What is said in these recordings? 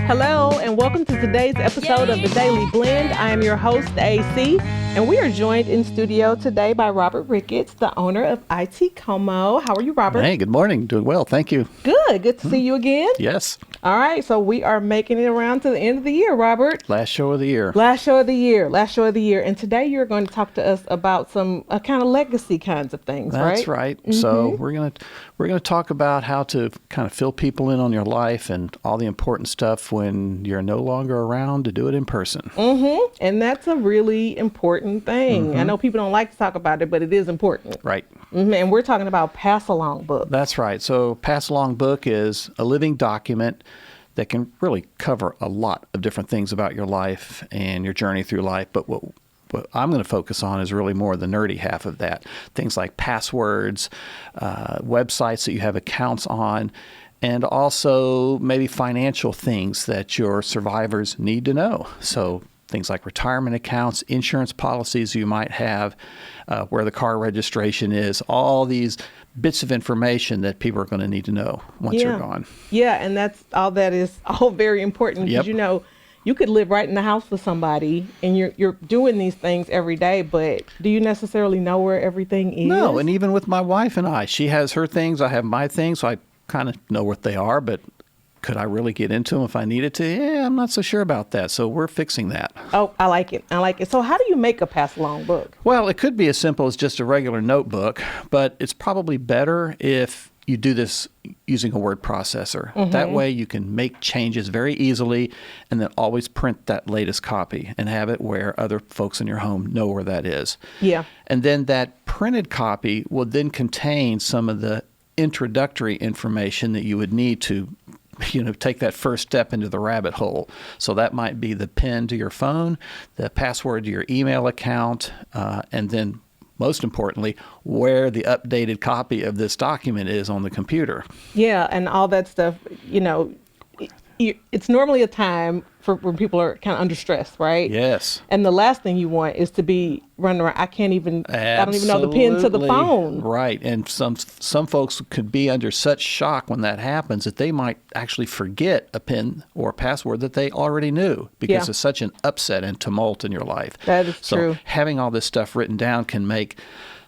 Hello, and welcome to today's episode of The Daily Blend. I am your host, AC, and we are joined in studio today by Robert Ricketts, the owner of ITCOMO. How are you, Robert? Hey, good morning. Doing well, thank you. Good to see you again. Yes. All right, so we are making it around to the end of the year, Robert. Last show of the year. Last show of the year. And today you're going to talk to us about some kind of legacy kinds of things, right? That's right. Mm-hmm. So we're gonna talk about how to kind of fill people in on your life and all the important stuff when you're no longer around to do it in person. Mm-hmm. And that's a really important thing. I know people don't like to talk about it, but it is important. Right. Mm-hmm. And we're talking about pass-along books. That's right. So pass-along book is a living document that can really cover a lot of different things about your life and your journey through life. But what I'm going to focus on is really more the nerdy half of that. Things like passwords, websites that you have accounts on, and also maybe financial things that your survivors need to know. So things like retirement accounts, insurance policies you might have, where the car registration is, all these bits of information that people are going to need to know once you're gone. Yeah, and that's all very important because, you could live right in the house with somebody and you're doing these things every day, but do you necessarily know where everything is? No, and even with my wife and I, she has her things, I have my things, so I kind of know what they are, but could I really get into them if I needed to? Yeah, I'm not so sure about that. So we're fixing that. Oh, I like it. So how do you make a pass-along book? Well, it could be as simple as just a regular notebook, but it's probably better if you do this using a word processor. Mm-hmm. That way you can make changes very easily and then always print that latest copy and have it where other folks in your home know where that is. Yeah. And then that printed copy will then contain some of the introductory information that you would need to take that first step into the rabbit hole. So that might be the PIN to your phone, the password to your email account, and then most importantly, where the updated copy of this document is on the computer. Yeah, and all that stuff, it's normally a time for when people are kind of under stress, right? Yes. And the last thing you want is to be running around. I don't even know the PIN to the phone. Right. And some folks could be under such shock when that happens that they might actually forget a PIN or a password that they already knew because it's such an upset and tumult in your life. That is true. So having all this stuff written down can make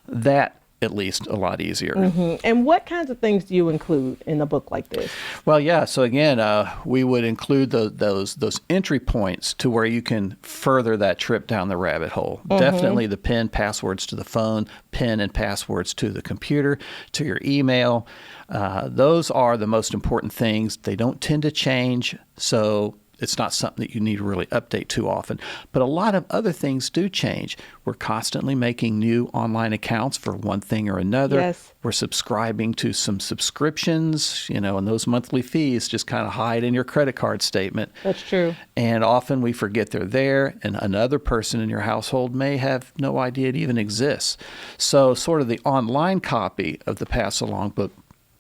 that at least a lot easier. Mm-hmm. And what kinds of things do you include in a book like this? Well, yeah. So again, we would include those entry points to where you can further that trip down the rabbit hole. Mm-hmm. Definitely the PIN, passwords to the phone, PIN and passwords to the computer, to your email. Those are the most important things. They don't tend to change, so it's not something that you need to really update too often. But a lot of other things do change. We're constantly making new online accounts for one thing or another. Yes. We're subscribing to some subscriptions, and those monthly fees just kind of hide in your credit card statement. That's true. And often we forget they're there, and another person in your household may have no idea it even exists. So sort of the online copy of the pass-along book,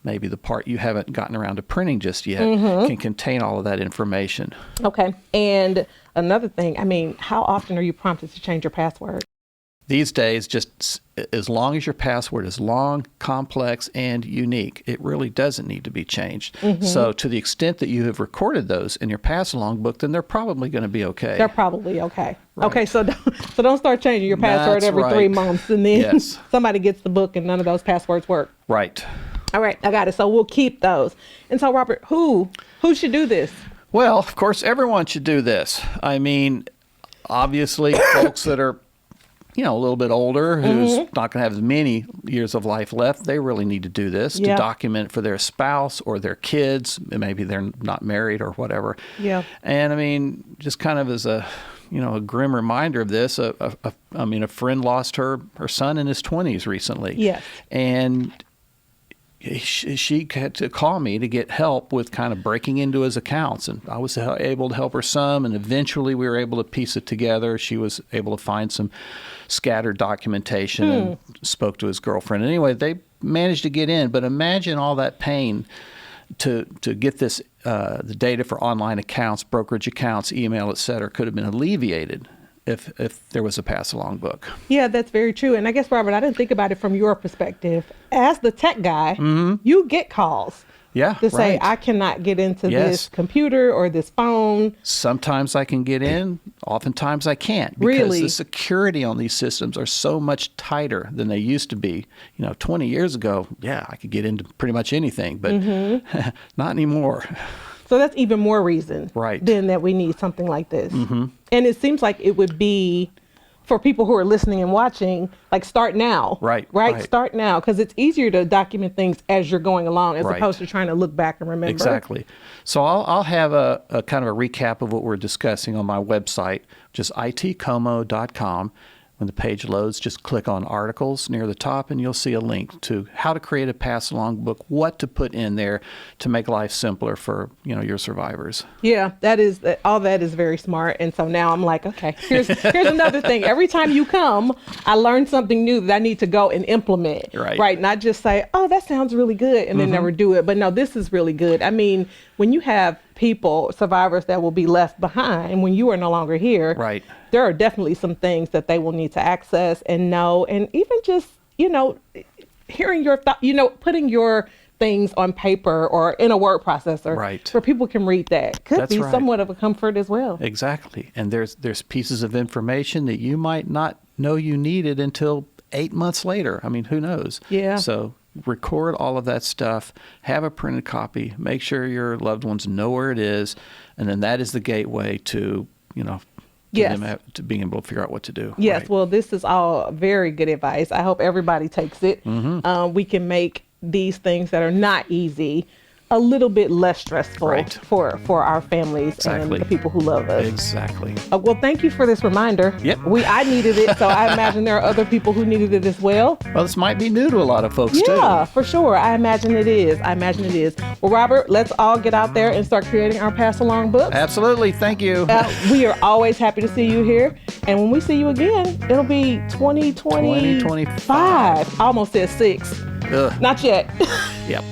maybe the part you haven't gotten around to printing just yet, can contain all of that information. Okay. And another thing, how often are you prompted to change your password? These days, just as long as your password is long, complex, and unique, it really doesn't need to be changed. Mm-hmm. So to the extent that you have recorded those in your pass-along book, then they're probably going to be okay. They're probably okay. Right. Okay, so don't start changing your password every 3 months, and then somebody gets the book and none of those passwords work. Right. All right, I got it. So we'll keep those. And so, Robert, who should do this? Well, of course, everyone should do this. Obviously, folks that are, a little bit older, who's not going to have as many years of life left, they really need to do this to document for their spouse or their kids. Maybe they're not married or whatever. Yeah. And just kind of as a grim reminder of this, a friend lost her son in his 20s recently. Yes. And she had to call me to get help with kind of breaking into his accounts. And I was able to help her some, and eventually we were able to piece it together. She was able to find some scattered documentation and spoke to his girlfriend. Anyway, they managed to get in, but imagine all that pain to get this, the data for online accounts, brokerage accounts, email, et cetera, could have been alleviated if there was a pass-along book. Yeah, that's very true. And I guess, Robert, I didn't think about it from your perspective. As the tech guy, you get calls Yeah, To say, right. I cannot get into Yes. this computer or this phone. Sometimes I can get in, oftentimes I can't, because Really? the security on these systems are so much tighter than they used to be. 20 years ago, yeah, I could get into pretty much anything, but not anymore. So that's even more reason Right. then that we need something like this. And it seems like it would be, for people who are listening and watching, like, start now. Right. Start now, because it's easier to document things as you're going along as Right. opposed to trying to look back and remember. Exactly. So I'll have a kind of a recap of what we're discussing on my website, just ITCOMO.com. When the page loads, just click on articles near the top and you'll see a link to how to create a pass along book, what to put in there to make life simpler for, your survivors. Yeah, all that is very smart. And so now I'm like, okay, here's another thing. Every time you come, I learn something new that I need to go and implement. Right. Not just say, oh, that sounds really good, and then never do it. But no, this is really good. I mean, when you have people, survivors that will be left behind when you are no longer here, Right. there are definitely some things that they will need to access and know, and even just, hearing your thought, putting your things on paper or in a word processor, Right. where people can read that could That's be right. somewhat of a comfort as well. Exactly. And there's pieces of information that you might not know you needed until 8 months later. I mean, who knows? Yeah. So record all of that stuff, have a printed copy, make sure your loved ones know where it is, and then that is the gateway to, Yes. to being able to figure out what to do. Yes, Right. well, this is all very good advice. I hope everybody takes it. Mm-hmm. We can make these things that are not easy a little bit less stressful Right. for our families Exactly. and the people who love us. Exactly. Well, thank you for this reminder. Yep. I needed it, so I imagine there are other people who needed it as well. Well, this might be new to a lot of folks too. Yeah, for sure. I imagine it is. Well, Robert, let's all get out there and start creating our pass along books. Absolutely. Thank you. We are always happy to see you here. And when we see you again, it'll be 2025. 2025. I almost said 6. Ugh. Not yet. Yep.